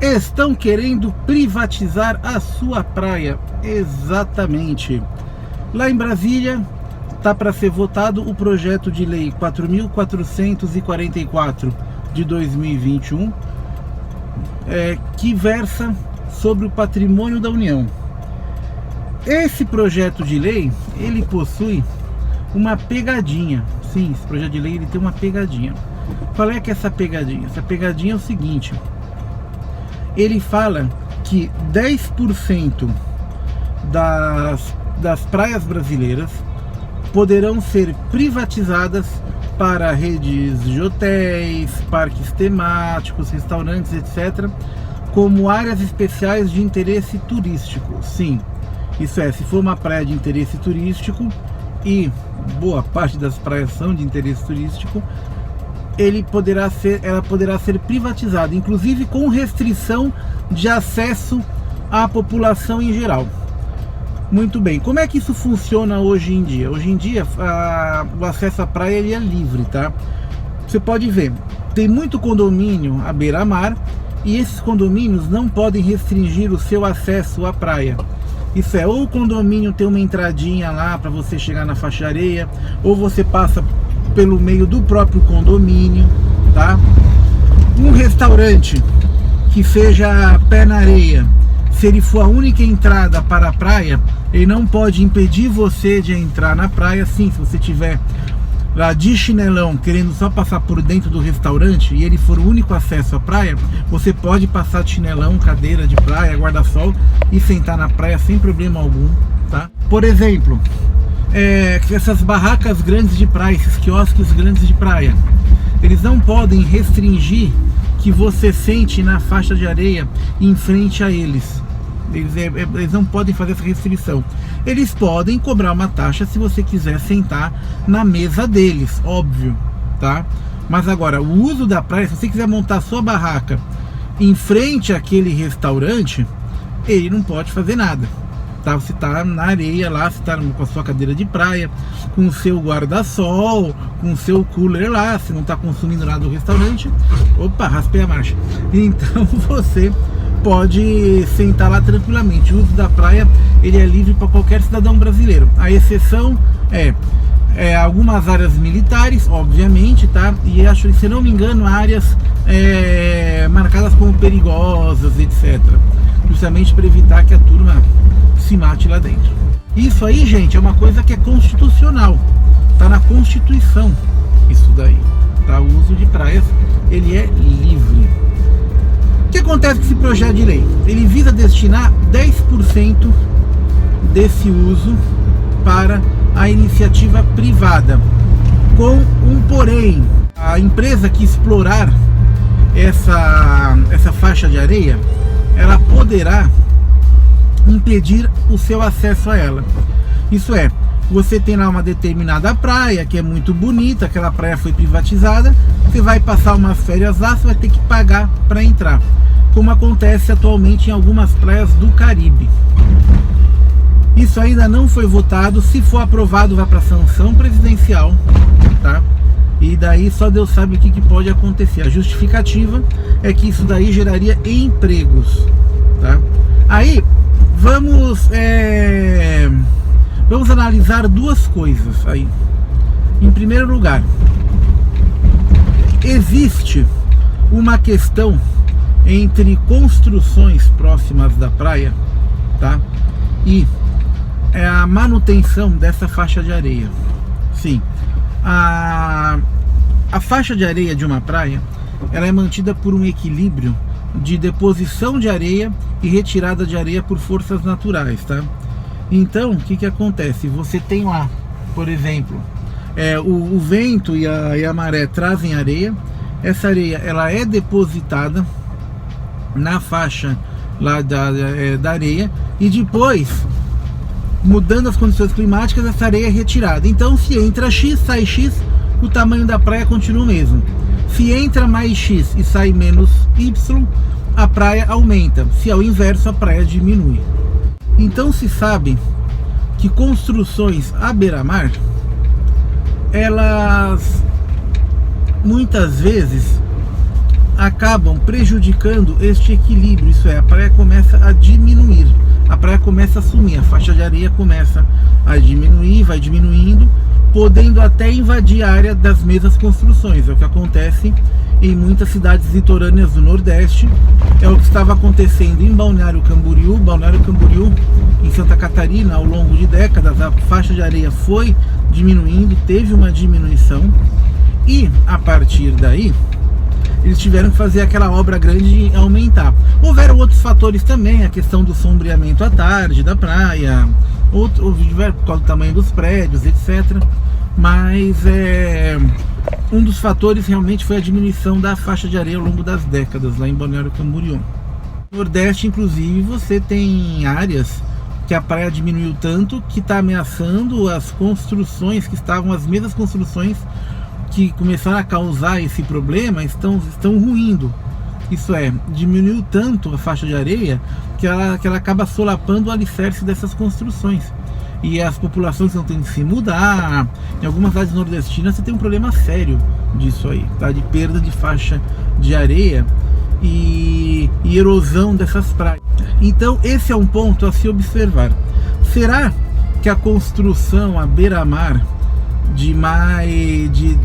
Estão querendo privatizar a sua praia. Exatamente. Lá em Brasília está para ser votado o projeto de lei 4.444 de 2021, que versa sobre o patrimônio da União. Esse projeto de lei, ele possui uma pegadinha. Sim, esse projeto de lei ele tem uma pegadinha. Qual é que é essa pegadinha? Essa pegadinha é o seguinte: ele fala que 10% das praias brasileiras poderão ser privatizadas para redes de hotéis, parques temáticos, restaurantes, etc., como áreas especiais de interesse turístico. Sim, isso é, se for uma praia de interesse turístico, e boa parte das praias são de interesse turístico, ela poderá ser privatizada, inclusive com restrição de acesso à população em geral. Muito bem, como é que isso funciona hoje em dia? Hoje em dia o acesso à praia ele é livre, tá? Você pode ver, tem muito condomínio à beira-mar e esses condomínios não podem restringir o seu acesso à praia. Isso é, ou o condomínio tem uma entradinha lá para você chegar na faixa de areia, ou você passa pelo meio do próprio condomínio, tá? Um restaurante que seja pé na areia, se ele for a única entrada para a praia, ele não pode impedir você de entrar na praia. Sim, se você tiver lá de chinelão querendo só passar por dentro do restaurante e ele for o único acesso à praia, você pode passar de chinelão, cadeira de praia, guarda-sol e sentar na praia sem problema algum, tá? Por exemplo, essas barracas grandes de praia, esses quiosques grandes de praia, eles não podem restringir que você sente na faixa de areia em frente a eles. Eles não podem fazer essa restrição. Eles podem cobrar uma taxa se você quiser sentar na mesa deles, óbvio, tá? Mas agora, o uso da praia, se você quiser montar sua barraca em frente àquele restaurante, ele não pode fazer nada, tá? Você tá na areia lá, você tá com a sua cadeira de praia, com o seu guarda-sol, com o seu cooler lá, você não tá consumindo nada do restaurante. Opa, raspei a marcha. Então você pode sentar lá tranquilamente. O uso da praia ele é livre para qualquer cidadão brasileiro. A exceção é algumas áreas militares, obviamente, tá? E acho, se não me engano, áreas marcadas como perigosas, etc. Justamente para evitar que a turma se mate lá dentro. Isso aí, gente, é uma coisa que é constitucional. Tá na Constituição isso daí, tá? O uso de praias ele é livre. O que acontece com esse projeto de lei? Ele visa destinar 10% desse uso para a iniciativa privada, com um porém: a empresa que explorar essa faixa de areia, ela poderá impedir o seu acesso a ela. Isso é, você tem lá uma determinada praia que é muito bonita, aquela praia foi privatizada, você vai passar umas férias lá, você vai ter que pagar para entrar, como acontece atualmente em algumas praias do Caribe. Isso ainda não foi votado. Se for aprovado, vai para sanção presidencial, tá? E daí só Deus sabe o que pode acontecer. A justificativa é que isso daí geraria empregos, tá? Aí vamos analisar duas coisas aí. Em primeiro lugar, existe uma questão entre construções próximas da praia, tá? E a manutenção dessa faixa de areia. Sim, a faixa de areia de uma praia, ela é mantida por um equilíbrio de deposição de areia e retirada de areia por forças naturais, tá? Então, o que acontece? Você tem lá, por exemplo, o vento e a maré trazem areia. Essa areia ela é depositada na faixa lá da areia, e depois, mudando as condições climáticas, essa areia é retirada. Então, se entra X, sai X, o tamanho da praia continua o mesmo. Se entra mais X e sai menos Y, a praia aumenta. Se ao inverso, a praia diminui. Então se sabe que construções à beira-mar, elas muitas vezes acabam prejudicando este equilíbrio, isso é, a praia começa a diminuir, a praia começa a sumir, a faixa de areia começa a diminuir, vai diminuindo, podendo até invadir a área das mesmas construções. É o que acontece em muitas cidades litorâneas do Nordeste, é o que estava acontecendo em Balneário Camboriú, em Santa Catarina, ao longo de décadas, a faixa de areia foi diminuindo, teve uma diminuição, e a partir daí, eles tiveram que fazer aquela obra grande de aumentar. Houveram outros fatores também, a questão do sombreamento à tarde da praia, por causa do tamanho dos prédios, etc. Mas um dos fatores realmente foi a diminuição da faixa de areia ao longo das décadas, lá em Balneário Camboriú. No Nordeste, inclusive, você tem áreas que a praia diminuiu tanto que está ameaçando as construções que estavam, as mesmas construções que começaram a causar esse problema, estão ruindo. Isso é, diminuiu tanto a faixa de areia que ela acaba solapando o alicerce dessas construções. E as populações não têm que se mudar. Em algumas cidades nordestinas você tem um problema sério disso aí, tá? De perda de faixa de areia e erosão dessas praias. Então esse é um ponto a se observar. Será que a construção à beira-mar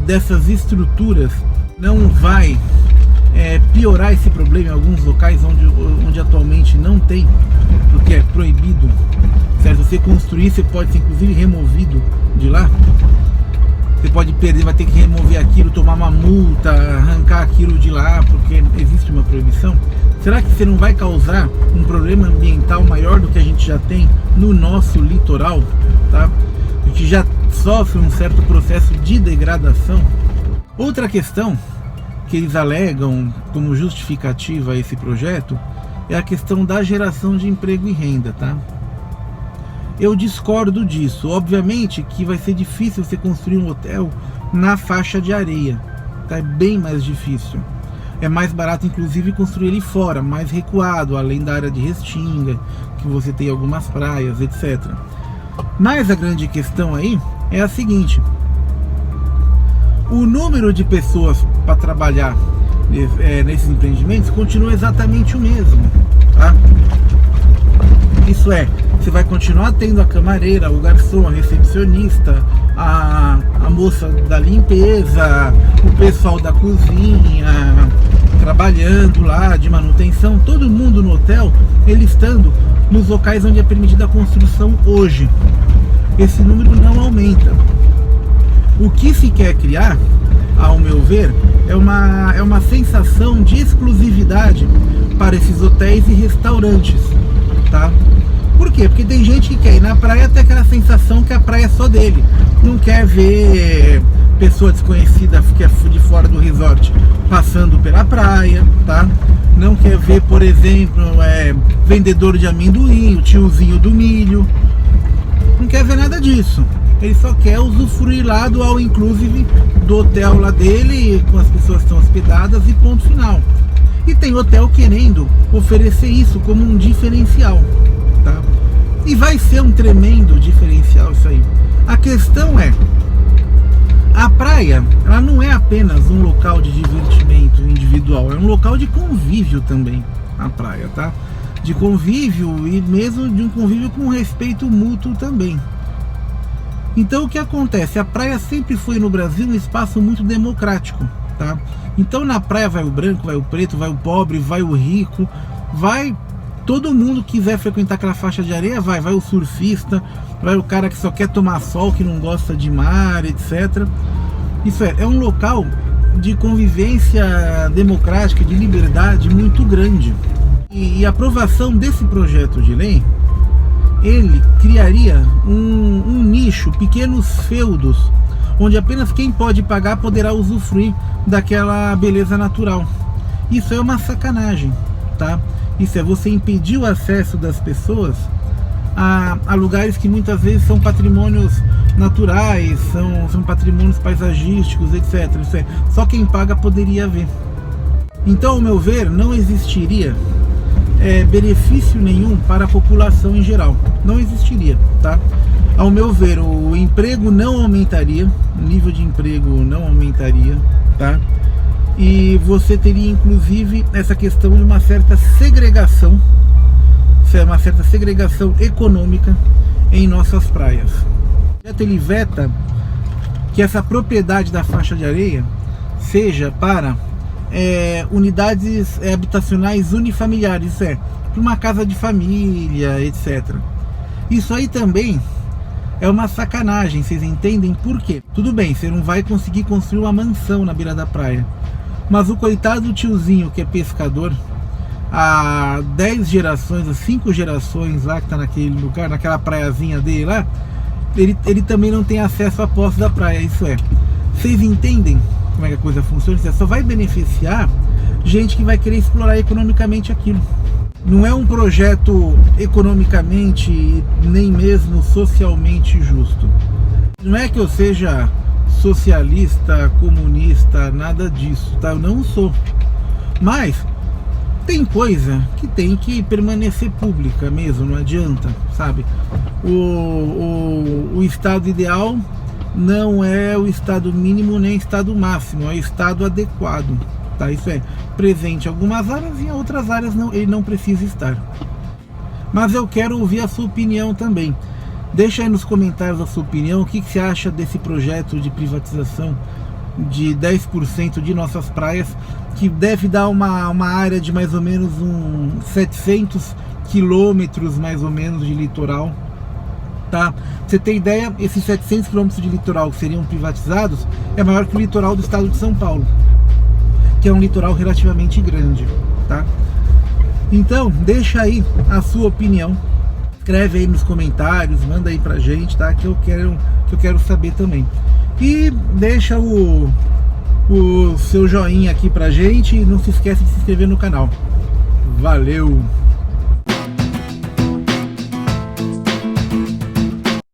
dessas estruturas não vai piorar esse problema em alguns locais onde atualmente não tem, porque é proibido? Se você construir, você pode ser inclusive removido de lá. Você pode perder, vai ter que remover aquilo, tomar uma multa, arrancar aquilo de lá, porque existe uma proibição. Será que você não vai causar um problema ambiental maior do que a gente já tem no nosso litoral, tá? Que já sofre um certo processo de degradação? Outra questão que eles alegam como justificativa a esse projeto é a questão da geração de emprego e renda, tá? Eu discordo disso. Obviamente que vai ser difícil você construir um hotel na faixa de areia, tá? É bem mais difícil. É mais barato, inclusive, construir ele fora, mais recuado, além da área de restinga, que você tem algumas praias, etc. Mas a grande questão aí é a seguinte: o número de pessoas para trabalhar nesses empreendimentos continua exatamente o mesmo, tá? Isso é, você vai continuar tendo a camareira, o garçom, a recepcionista, a moça da limpeza, o pessoal da cozinha trabalhando lá, de manutenção, todo mundo no hotel, ele estando nos locais onde é permitida a construção hoje. Esse número não aumenta. O que se quer criar, ao meu ver, é uma sensação de exclusividade para esses hotéis e restaurantes, tá? Por quê? Porque tem gente que quer ir na praia até aquela sensação que a praia é só dele. Não quer ver pessoa desconhecida que é de fora do resort passando pela praia, tá? Não quer ver, por exemplo, vendedor de amendoim, o tiozinho do milho. Não quer ver nada disso. Ele só quer usufruir lá do all inclusive do hotel lá dele, com as pessoas que estão hospedadas, e ponto final. E tem hotel querendo oferecer isso como um diferencial, tá? E vai ser um tremendo diferencial isso aí. A questão é, a praia, ela não é apenas um local de divertimento individual, é um local de convívio também, a praia, tá? De convívio, e mesmo de um convívio com respeito mútuo também. Então o que acontece? A praia sempre foi no Brasil um espaço muito democrático, tá? Então na praia vai o branco, vai o preto, vai o pobre, vai o rico, vai todo mundo que quiser frequentar aquela faixa de areia, vai o surfista, vai o cara que só quer tomar sol, que não gosta de mar, etc. Isso é um local de convivência democrática, de liberdade muito grande. E a aprovação desse projeto de lei, ele criaria um nicho, pequenos feudos, onde apenas quem pode pagar poderá usufruir daquela beleza natural. Isso é uma sacanagem, tá? Isso é você impedir o acesso das pessoas a lugares que muitas vezes são patrimônios naturais, são patrimônios paisagísticos, etc. Isso é, só quem paga poderia ver. Então, ao meu ver, não existiria benefício nenhum para a população em geral. Não existiria, tá? Ao meu ver, o emprego não aumentaria, o nível de emprego não aumentaria, tá? e você teria inclusive essa questão de uma certa segregação econômica em nossas praias. Ele veta que essa propriedade da faixa de areia seja para unidades habitacionais unifamiliares, para uma casa de família, etc. Isso aí também é uma sacanagem, vocês entendem por quê? Tudo bem, você não vai conseguir construir uma mansão na beira da praia, mas o coitado do tiozinho que é pescador, há 10 gerações, 5 gerações lá que tá naquele lugar, naquela praiazinha dele lá, ele também não tem acesso à posse da praia. Isso vocês entendem como é que a coisa funciona? Você só vai beneficiar gente que vai querer explorar economicamente aquilo. Não é um projeto economicamente nem mesmo socialmente justo. Não é que eu seja socialista, comunista, nada disso, tá? Eu não sou. Mas tem coisa que tem que permanecer pública mesmo, não adianta, sabe? O estado ideal não é o estado mínimo nem estado máximo, é o estado adequado, tá? Isso é presente em algumas áreas e em outras áreas ele não precisa estar. Mas eu quero ouvir a sua opinião também. Deixa aí nos comentários a sua opinião, o que você acha desse projeto de privatização de 10% de nossas praias, que deve dar uma área de mais ou menos 700 quilômetros mais ou menos de litoral, tá? Pra você ter ideia, esses 700 quilômetros de litoral que seriam privatizados é maior que o litoral do estado de São Paulo, que é um litoral relativamente grande, tá? Então, deixa aí a sua opinião, escreve aí nos comentários, manda aí pra gente, tá? Que eu quero saber também. E deixa o seu joinha aqui pra gente e não se esquece de se inscrever no canal. Valeu!